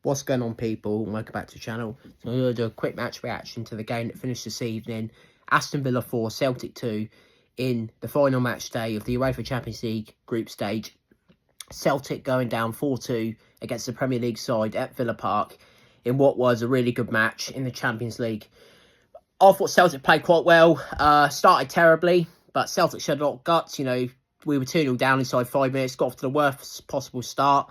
What's going on, people? Welcome back to the channel. So I'm going to do a quick match reaction to the game that finished this evening. Aston Villa 4, Celtic 2 in the final match day of the UEFA Champions League group stage. Celtic going down 4-2 against the Premier League side at Villa Park in what was a really good match in the Champions League. I thought Celtic played quite well. Started terribly, but Celtic showed a lot of guts. You know, we were 2-0 down inside 5 minutes, got off to the worst possible start.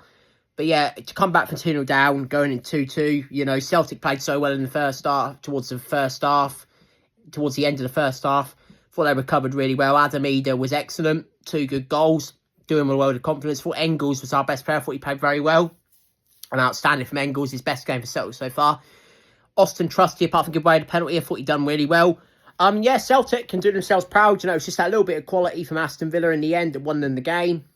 But yeah, to come back from 2-0 down, going in 2-2, you know, Celtic played so well in the first half, towards the end of the first half. Thought they recovered really well. Adam was excellent, 2 good goals, doing well with confidence. Thought Engels was our best player. Thought he played very well. And outstanding from Engels, his best game for Celtic so far. Aston trusty, apart from giving away the penalty, I thought he'd done really well. Yeah, Celtic can do themselves proud. You know, it's just that little bit of quality from Aston Villa in the end that won them the game.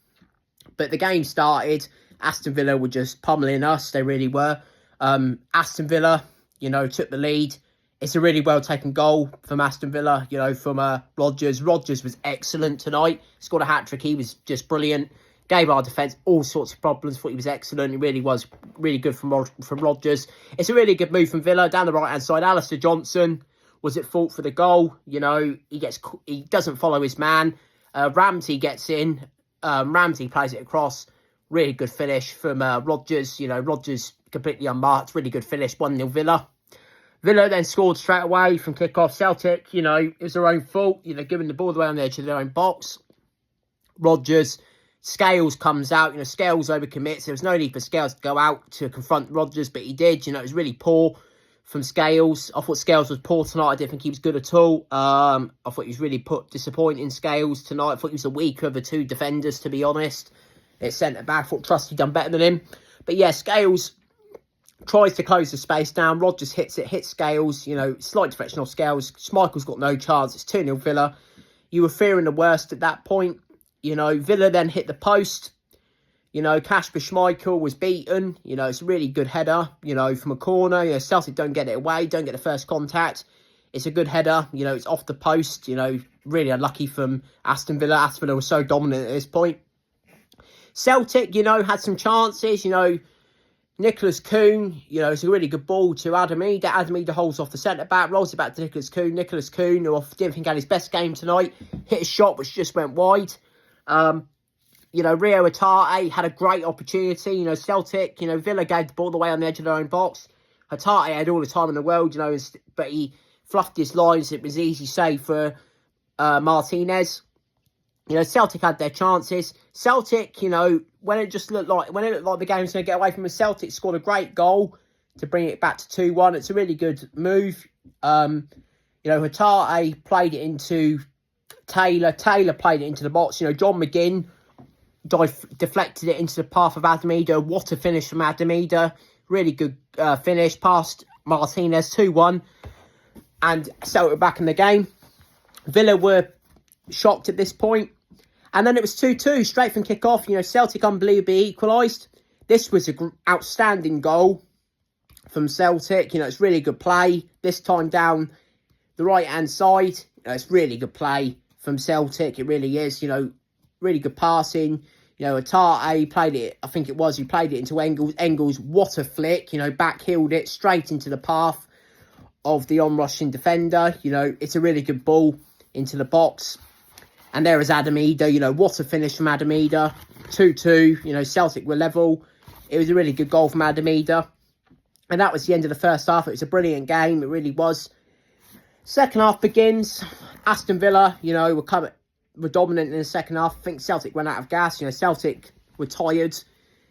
But the game started, Aston Villa were just pummeling us. They really were. Aston Villa, you know, took the lead. It's a really well-taken goal from Aston Villa, you know, from Rodgers. Rodgers was excellent tonight. Scored a hat-trick. He was just brilliant. Gave our defence all sorts of problems. Thought he was excellent. He really was really good from Rodgers. It's a really good move from Villa. Down the right-hand side, Alistair Johnson was at fault for the goal. You know, he doesn't follow his man. Ramsey gets in. Ramsey plays it across. Really good finish from Rodgers. You know, Rodgers completely unmarked. Really good finish. 1-0 Villa. Villa then scored straight away from kick-off. Celtic, you know, it was their own fault. You know, giving the ball away on the edge of their own box. Rodgers, Scales comes out. You know, Scales overcommits. There was no need for Scales to go out to confront Rodgers, but he did. You know, it was really poor from Scales. I thought Scales was poor tonight. I didn't think he was good at all. I thought he was really disappointing, Scales, tonight. I thought he was the weaker of the 2 defenders, to be honest. It's centre-back. I thought Trusty done better than him. But yeah, Scales tries to close the space down. Rodgers hits Scales. You know, slight deflection off Scales. Schmeichel's got no chance. It's 2-0 Villa. You were fearing the worst at that point. You know, Villa then hit the post. You know, Kasper Schmeichel was beaten. You know, it's a really good header, you know, from a corner. You know, Celtic don't get it away, don't get the first contact. It's a good header. You know, it's off the post. You know, really unlucky from Aston Villa. Aston Villa was so dominant at this point. Celtic, you know, had some chances. You know, Nicholas Kuhn, you know, it's a really good ball to Adam. Adam holds off the centre-back, rolls it back to Nicholas Kuhn. Nicholas Kuhn, who I didn't think had his best game tonight, hit a shot which just went wide. You know, Rio Hatate had a great opportunity. You know, Celtic, you know, Villa gave the ball away on the edge of their own box. Hatate had all the time in the world, you know, but he fluffed his lines. It was easy save for Martinez. You know, Celtic had their chances. Celtic, you know, when it looked like the game was going to get away from them, Celtic scored a great goal to bring it back to 2-1. It's a really good move. You know, Hatate played it into Taylor. Taylor played it into the box. You know, John McGinn deflected it into the path of Adamida. What a finish from Adamida. Really good finish past Martinez. 2-1. And Celtic were back in the game. Villa were shocked at this point. And then it was 2-2 straight from kick-off. You know, Celtic unbelievably equalised. This was an outstanding goal from Celtic. You know, it's really good play. This time down the right-hand side. You know, it's really good play from Celtic. It really is. You know, really good passing. You know, Hatate played it, I think it was, he played it into Engels. Engels, what a flick. You know, back-heeled it straight into the path of the on-rushing defender. You know, it's a really good ball into the box. And there is Adamida. You know, what a finish from Adamida. 2-2. You know, Celtic were level. It was a really good goal from Adamida. And that was the end of the first half. It was a brilliant game. It really was. Second half begins. Aston Villa, you know, were dominant in the second half. I think Celtic ran out of gas. You know, Celtic were tired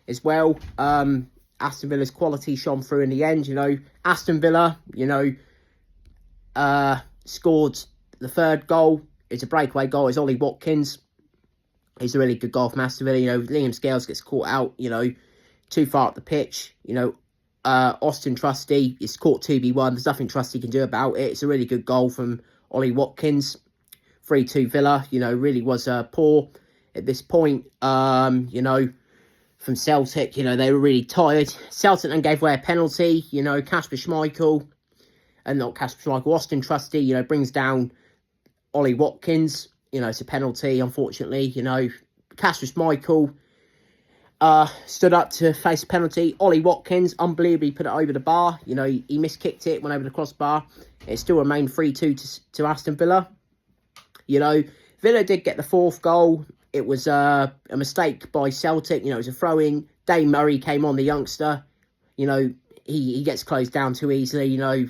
as well. Aston Villa's quality shone through in the end. You know, Aston Villa, you know, scored the third goal. It's a breakaway goal. It's Ollie Watkins. It's a really good goal from Aston Villa. You know, Liam Scales gets caught out, you know, too far up the pitch. You know, Aston Trusty is caught 2v1. There's nothing Trusty can do about it. It's a really good goal from Ollie Watkins. 3-2 Villa, you know, really was poor at this point. You know, from Celtic, you know, they were really tired. Celtic then gave away a penalty. You know, Kasper Schmeichel, and not Kasper Schmeichel, Aston Trusty, you know, brings down Ollie Watkins. You know, it's a penalty, unfortunately. You know, Kasper Schmeichel stood up to face a penalty. Ollie Watkins, unbelievably put it over the bar. You know, he miskicked it, went over the crossbar. It still remained 3-2 to Aston Villa. You know, Villa did get the 4th goal. It was a mistake by Celtic. You know, it was a throw-in. Dane Murray came on, the youngster. You know, he gets closed down too easily. You know,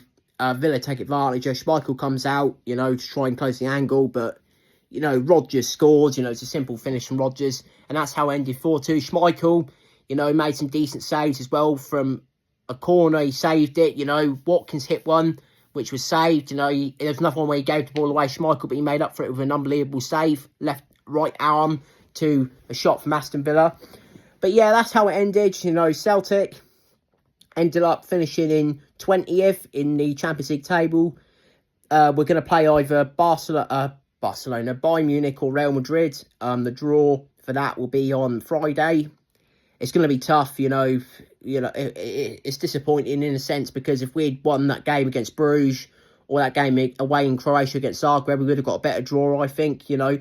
Villa take advantage. Schmeichel comes out, you know, to try and close the angle. But, you know, Rodgers scores. You know, it's a simple finish from Rodgers. And that's how it ended 4-2. Schmeichel, you know, made some decent saves as well from a corner. He saved it. You know, Watkins hit one, which was saved. You know, there's another one where he gave the ball away, Schmeichel, but he made up for it with an unbelievable save. Right arm to a shot from Aston Villa. But yeah, that's how it ended. You know, Celtic ended up finishing in 20th in the Champions League table. We're going to play either Barcelona, Bayern Munich or Real Madrid. The draw for that will be on Friday. It's going to be tough, you know. It's disappointing in a sense, because if we'd won that game against Bruges or that game away in Croatia against Zagreb, we would have got a better draw, I think, you know.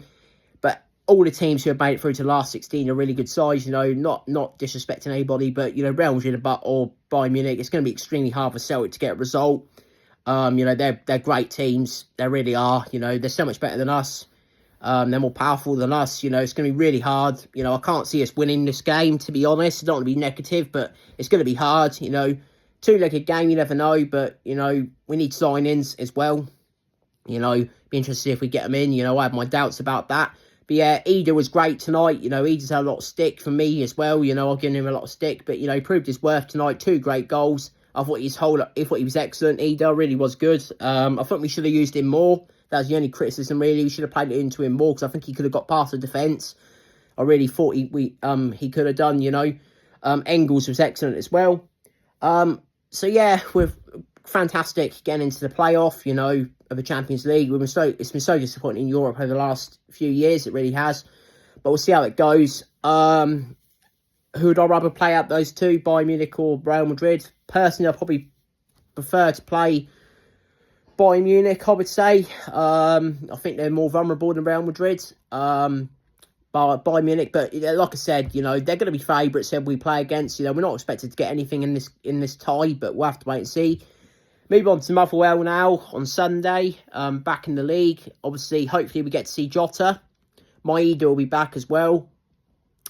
But all the teams who have made it through to the last 16 are really good sides, you know, not disrespecting anybody, but, you know, Real Madrid or Bayern Munich, it's going to be extremely hard for Celtic to get a result. You know, they're great teams. They really are. You know, they're so much better than us. They're more powerful than us. You know, it's going to be really hard. You know, I can't see us winning this game, to be honest. I don't want to be negative, but it's going to be hard. You know, 2-legged game, you never know. But, you know, we need sign-ins as well. You know, be interested to see if we get them in. You know, I have my doubts about that. But yeah, Eder was great tonight. You know, Eder's had a lot of stick for me as well. You know, I've given him a lot of stick. But, you know, he proved his worth tonight. 2 great goals. I thought he was excellent. Eder really was good. I think we should have used him more. That was the only criticism, really. We should have played it into him more, because I think he could have got past the defence. I really thought he could have done, you know. Engels was excellent as well. So, yeah, we're fantastic getting into the playoff, you know, of the Champions League. It's been so disappointing in Europe over the last few years. It really has. But we'll see how it goes. Who would I rather play out those two, Bayern Munich or Real Madrid? Personally, I probably prefer to play Bayern Munich, I would say. I think they're more vulnerable than Real Madrid. Bayern Munich, but like I said, you know, they're going to be favourites whoever we play against. You know, we're not expected to get anything in this tie, but we'll have to wait and see. Move on to Motherwell now on Sunday, back in the league. Obviously, hopefully we get to see Jota. Maeda will be back as well.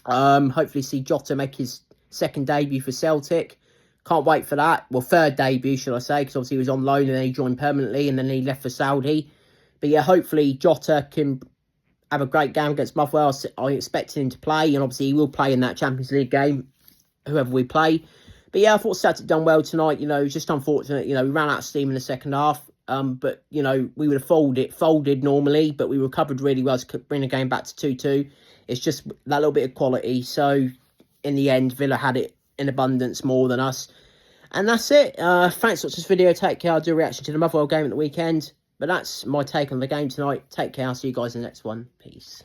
Hopefully see Jota make his second debut for Celtic. Can't wait for that. Well, third debut, should I say, because obviously he was on loan and then he joined permanently and then he left for Saudi. But yeah, hopefully Jota can have a great game against Motherwell. I expect him to play, and obviously he will play in that Champions League game, whoever we play. But yeah, I thought Celtic done well tonight. You know, it's just unfortunate. You know, we ran out of steam in the second half. But, you know, we would have folded normally, but we recovered really well to bring the game back to 2-2. It's just that little bit of quality. So, in the end, Villa had it in abundance more than us. And that's it. Thanks for watching this video. Take care. I'll do a reaction to the Motherwell game at the weekend. But that's my take on the game tonight. Take care. I'll see you guys in the next one. Peace.